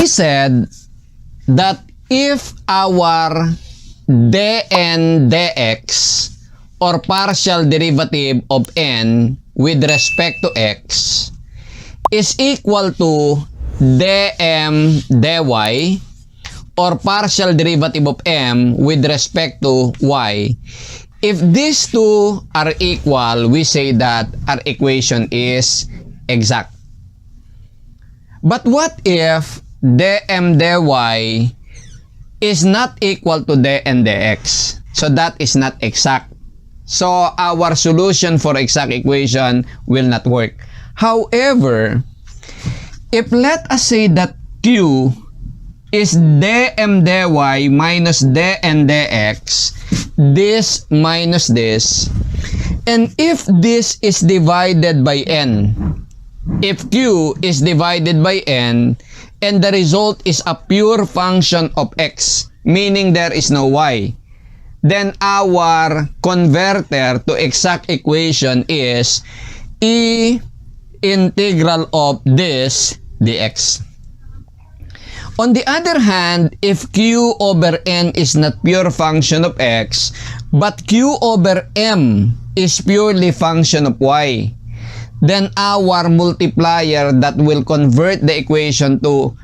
we said that if our dn dx or partial derivative of n with respect to x is equal to dm dy or partial derivative of m with respect to y, if these two are equal, we say that our equation is exact. But what if dm dy is not equal to dn dx? So that is not exact. So our solution for exact equation will not work. However, if let us say that q is dm dy minus dn dx, this minus this, and if this is divided by n, if q is divided by n, and the result is a pure function of x, meaning there is no y, then our converter to exact equation is e integral of this dx. On the other hand, if q over n is not pure function of x, but q over m is purely function of y, then our multiplier that will convert the equation to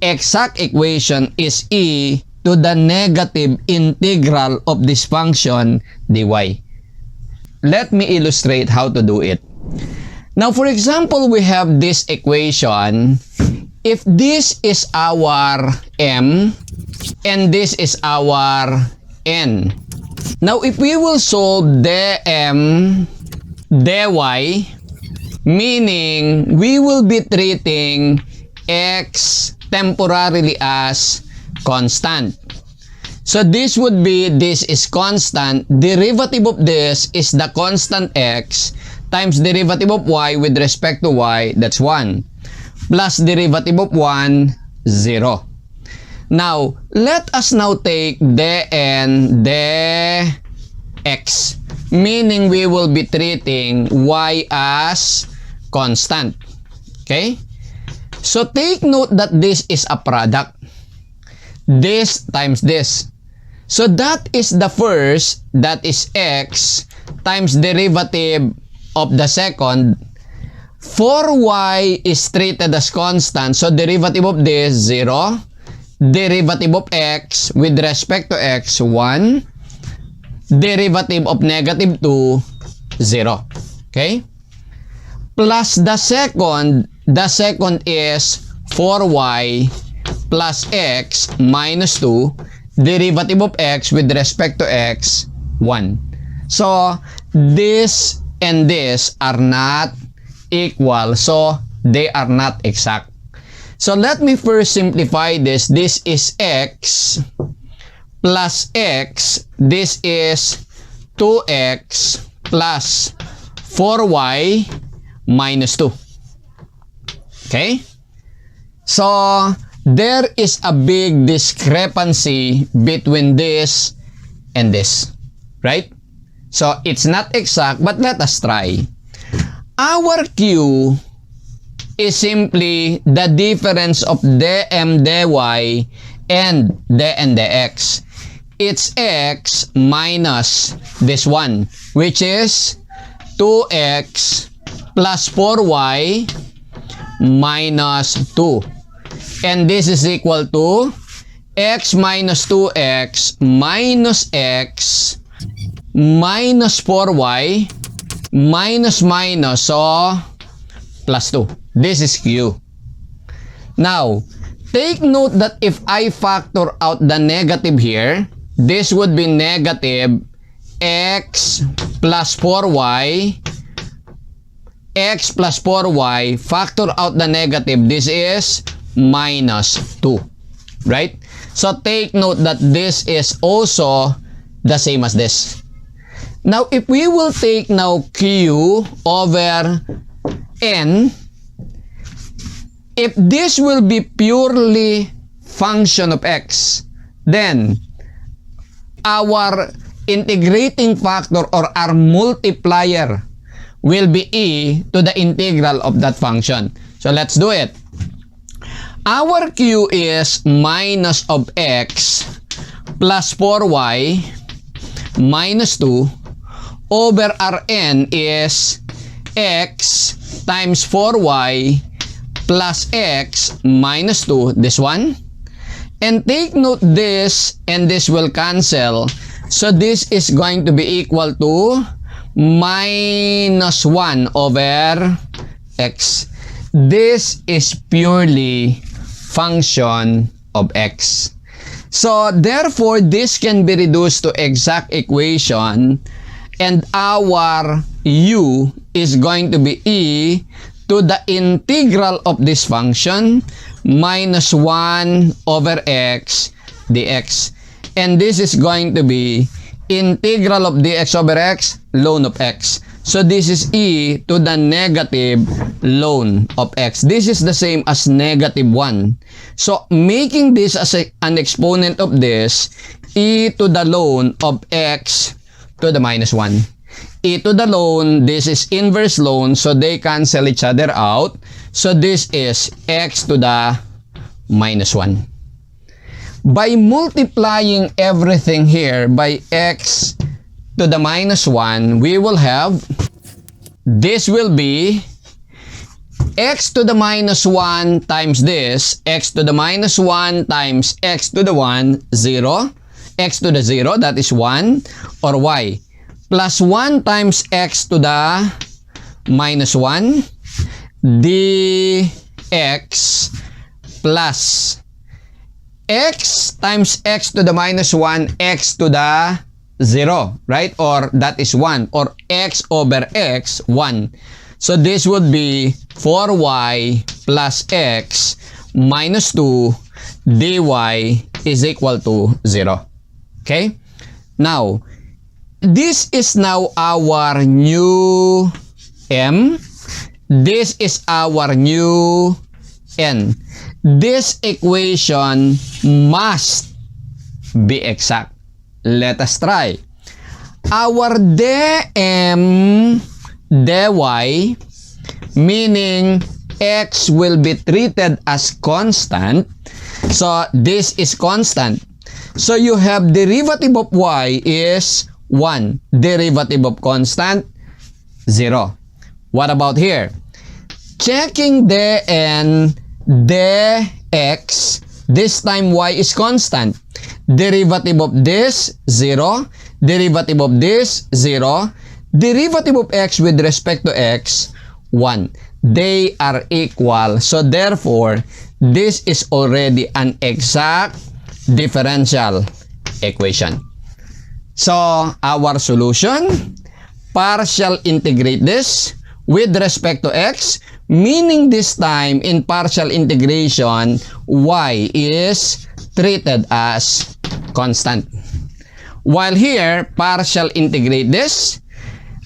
exact equation is e to the negative integral of this function dy. Let me illustrate how to do it. Now, for example, we have this equation. If this is our m and this is our n. Now, if we will solve dm dy, meaning we will be treating x temporarily as constant. So this would be, this is constant, derivative of this is the constant x times derivative of y with respect to y, that's 1. Plus derivative of 1, 0. Now, let us now take dn dx, meaning we will be treating y as constant. Okay? So, take note that this is a product. This times this. So, that is the first, that is x times derivative of the second. For y is treated as constant, so derivative of this, 0. Derivative of x with respect to x, 1. Derivative of negative 2, 0. Okay? Plus the second is 4y plus x minus 2. Derivative of x with respect to x, 1. So, this and this are not equal, so they are not exact. So let me first simplify this. This is x plus x. This is 2x plus 4y minus 2. Okay? So there is a big discrepancy between this and this. Right? So it's not exact, but let us try. Our q is simply the difference of dm dy and dn dx. It's x minus this one, which is 2x plus 4y minus 2. And this is equal to x minus 2x minus x minus 4y minus minus, so plus 2. This is q. Now, take note that if I factor out the negative here, this would be negative x plus 4y, x plus 4y, factor out the negative, this is minus 2. Right? So, take note that this is also the same as this. Now, if we will take now q over n, if this will be purely function of x, then our integrating factor or our multiplier will be e to the integral of that function. So, let's do it. Our Q is minus of x plus 4y minus 2 over Rn is x times 4y plus x minus 2, this one. And take note this and this will cancel. So this is going to be equal to minus 1 over x. This is purely function of x. So therefore, this can be reduced to exact equation and our u is going to be e to the integral of this function minus 1 over x dx. And this is going to be integral of dx over x, ln of x. So this is e to the negative ln of x. This is the same as negative 1. So making this as an exponent of this, e to the ln of x to the minus 1. E to the ln, this is inverse ln, so they cancel each other out. So this is x to the minus 1. By multiplying everything here by x to the minus 1, we will have, this will be x to the minus 1 times this, x to the minus 1 times x to the 1, 0, x to the 0, that is 1, or y, plus 1 times x to the minus 1, dx plus x times x to the minus 1, x to the 0, right? Or that is 1, or x over x, 1. So this would be 4y plus x minus 2 dy is equal to 0. Okay? Now, this is now our new m. This is our new n. This equation must be exact. Let us try. Our dm dy, meaning x will be treated as constant. So this is constant. So you have derivative of y is 1. Derivative of constant, 0. What about here? Checking dn dx, this time y is constant. Derivative of this, 0. Derivative of this, 0. Derivative of x with respect to x, 1. They are equal. So therefore, this is already an exact differential equation. So our solution, partial integrate this with respect to x, meaning this time in partial integration, y is treated as constant. While here, partial integrate this,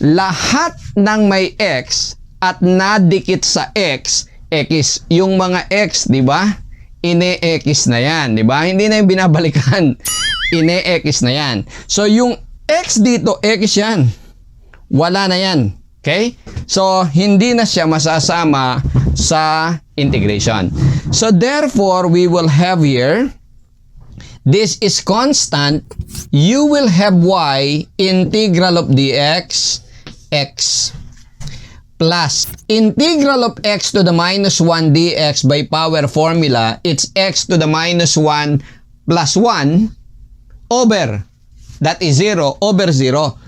lahat ng may x at nadikit sa x, x, yung mga x, di ba? Ine-x na yan, di ba? Hindi na yung binabalikan. Ine-x na yan. So, yung x dito, x yan. Wala na yan. Okay? So, hindi na siya masasama sa integration. So, therefore, we will have here, this is constant. You will have y integral of dx, x, plus integral of x to the minus 1 dx by power formula, it's x to the minus 1 plus 1 over, that is 0, over 0.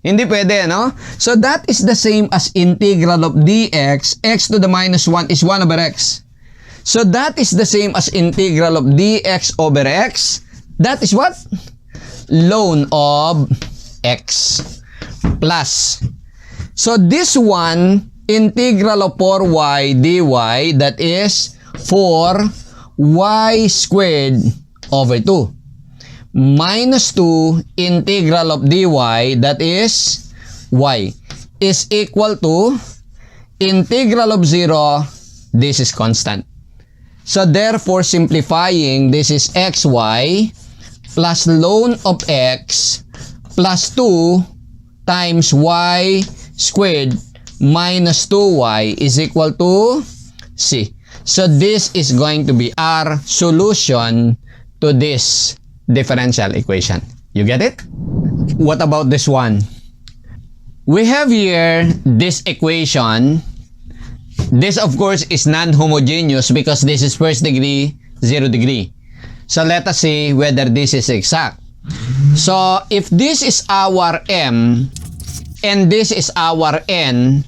Hindi pwede, no? So, that is the same as integral of dx, x to the minus 1 is 1 over x. So, that is the same as integral of dx over x. That is what? Ln of x plus. So, this one, integral of 4y dy, that is 4y squared over 2. Minus 2 integral of dy, that is y, is equal to integral of 0, this is constant. So therefore, simplifying, this is xy plus ln of x plus 2 times y squared minus 2y is equal to c. So this is going to be our solution to this differential equation. You get it? What about this one? We have here this equation. This, of course, is non-homogeneous because this is first degree, 0 degree. So let us see whether this is exact. So if this is our m and this is our n,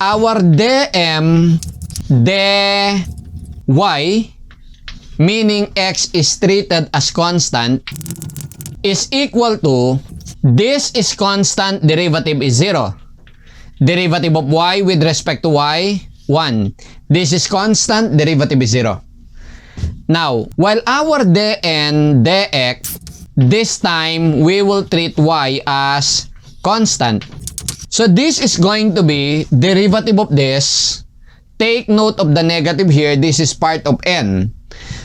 our dm dy, meaning x is treated as constant, is equal to, this is constant, derivative is 0. Derivative of y with respect to y, 1. This is constant, derivative is 0. Now, while our dn, dx, this time we will treat y as constant. So this is going to be derivative of this. Take note of the negative here. This is part of n.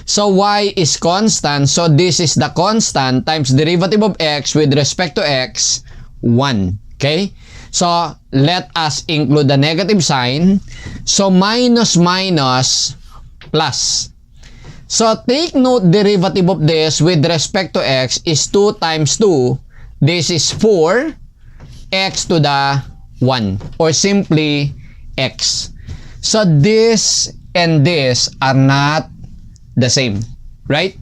So y is constant. So this is the constant times derivative of x with respect to x, 1. Okay? So let us include the negative sign. So minus minus plus. So take note, derivative of this with respect to x is 2 times 2. This is 4 x to the 1, or simply x. So this and this are not the same, right?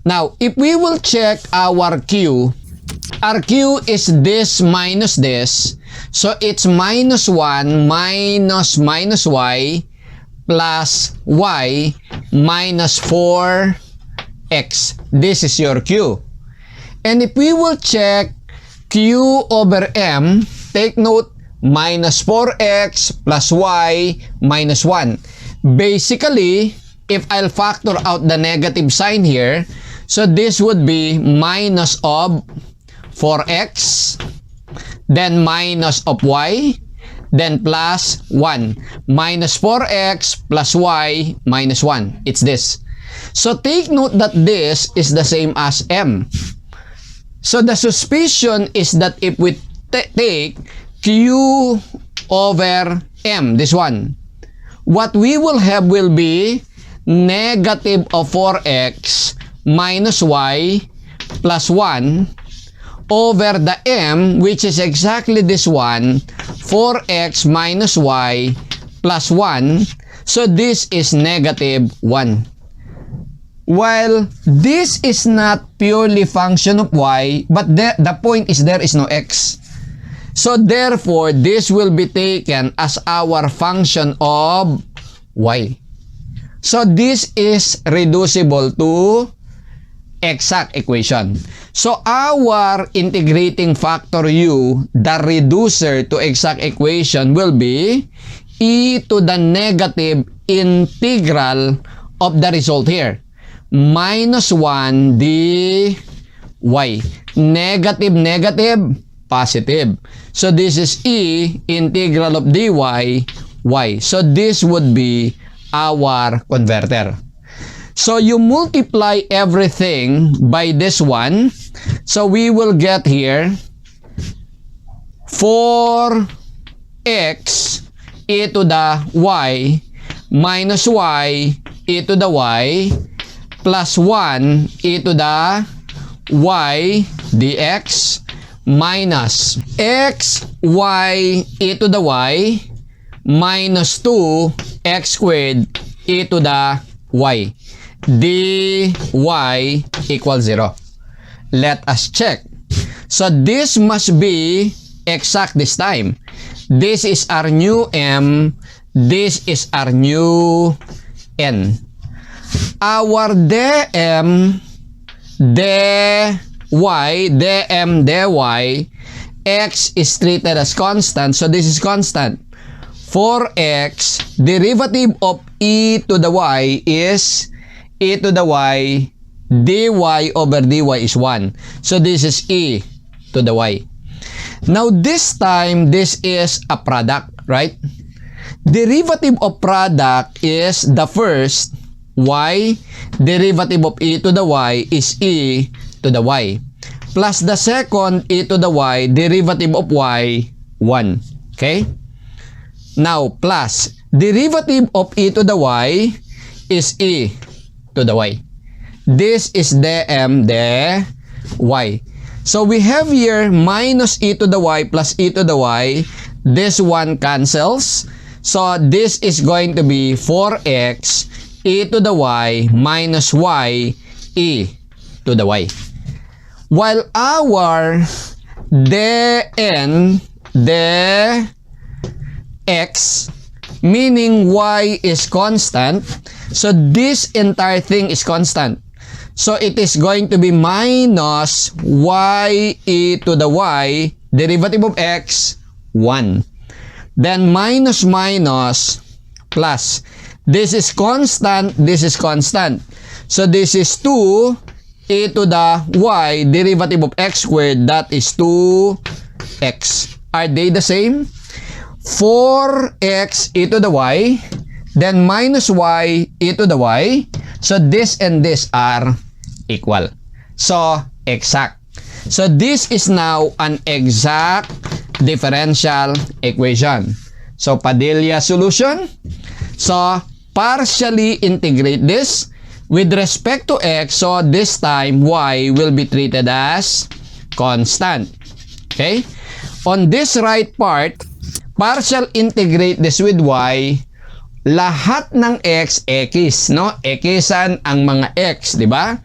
Now, if we will check our q is this minus this. So it's minus 1 minus minus y plus y minus 4x. This is your q. And if we will check q over m, take note, minus 4x plus y minus 1. Basically, if I'll factor out the negative sign here, so this would be minus of 4x, then minus of y, then plus 1. Minus 4x plus y minus 1. It's this. So take note that this is the same as m. So the suspicion is that if we take q over m, this one, what we will have will be negative of 4x minus y plus 1 over the m, which is exactly this one, 4x minus y plus 1. So this is negative 1. While this is not purely function of y, but the point is there is no x. So therefore, this will be taken as our function of y. So this is reducible to exact equation. So our integrating factor u, the reducer to exact equation, will be e to the negative integral of the result here. Minus 1 dy. Negative, negative, positive. So this is e integral of dy y. So this would be our converter. So you multiply everything by this one. So we will get here 4x e to the y minus y e to the y plus 1 e to the y dx minus x y e to the y minus 2 x squared e to the y dy equals 0. Let us check. So this must be exact this time. This is our new m. This is our new n. Our dm dy, x is treated as constant. So this is constant. 4x, derivative of e to the y is e to the y, dy over dy is 1. So this is e to the y. Now this time, this is a product, right? Derivative of product is the first y, derivative of e to the y is e to the y, plus the second e to the y, derivative of y, 1. Okay? Now, plus, Derivative of e to the y is e to the y. This is dm dy. So we have here minus e to the y plus e to the y. This one cancels. So this is going to be 4x e to the y minus y e to the y. While our dn dx, meaning y is constant, so this entire thing is constant. So it is going to be minus y e to the y, derivative of x, 1. Then minus minus plus. This is constant, this is constant. So this is 2 e to the y, derivative of x squared, that is 2x. Are they the same? 4x e to the y, then minus y e to the y. So this and this are equal. So exact. So this is now an exact differential equation. So Padilla solution. So partially integrate this with respect to x. So this time y will be treated as constant. Okay? On this right part, partial integrate this with y. Lahat ng x, x, no? Xan ang mga x, di ba?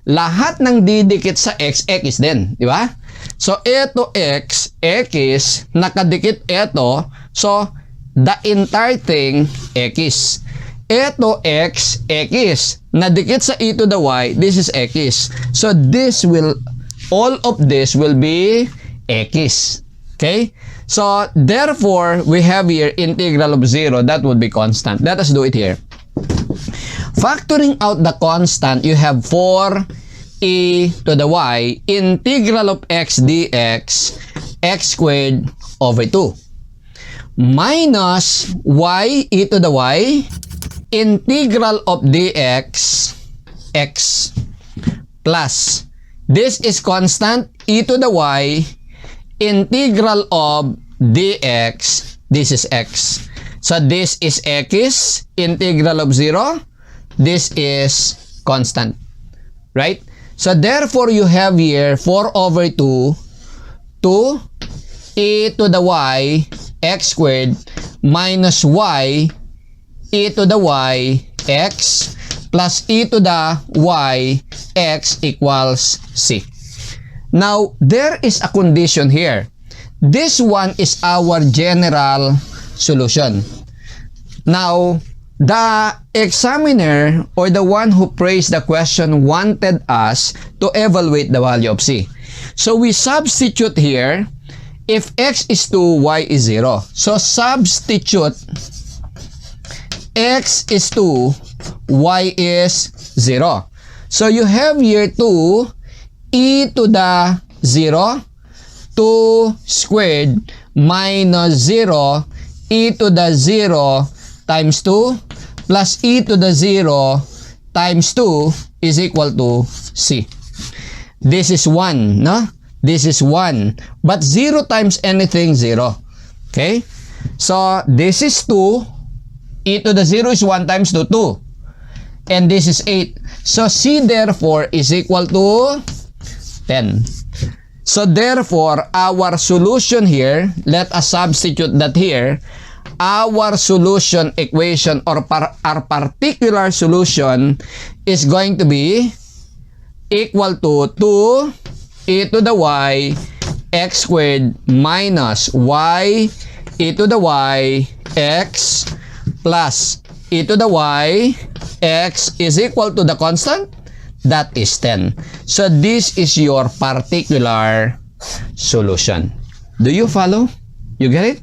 Lahat ng didikit sa x, x din, di ba? So, ito x, x, nakadikit ito. So, the entire thing, x. Ito x, x, nadikit sa e to the y, this is x. So, this will, all of this will be x. Okay? So, therefore, we have here integral of 0, that would be constant. Let us do it here. Factoring out the constant, you have 4 e to the y, integral of x dx, x squared over 2. Minus y e to the y, integral of dx, x, plus. This is constant, e to the y, integral of dx, this is x. So this is x, integral of 0, this is constant, right? So therefore you have here 4 over 2 e to the y x squared minus y e to the y x plus e to the y x equals c. Now, there is a condition here. This one is our general solution. Now, the examiner or the one who praised the question wanted us to evaluate the value of c. So, we substitute here if x is 2, y is 0. So, substitute x is 2, y is 0. So, you have here 2 e to the 0, 2 squared minus 0 e to the 0 times 2 plus e to the 0 times 2 is equal to c. This is 1, no? This is 1. But 0 times anything, 0. Okay? So, this is 2. E to the 0 is 1 times 2, 2. And this is 8. So, c therefore is equal to 10. So, therefore, our solution here, let us substitute that here. Our solution equation or our particular solution is going to be equal to 2 e to the y x squared minus y e to the y x plus e to the y x is equal to the constant, that is 10. So this is your particular solution. Do you follow? You get it?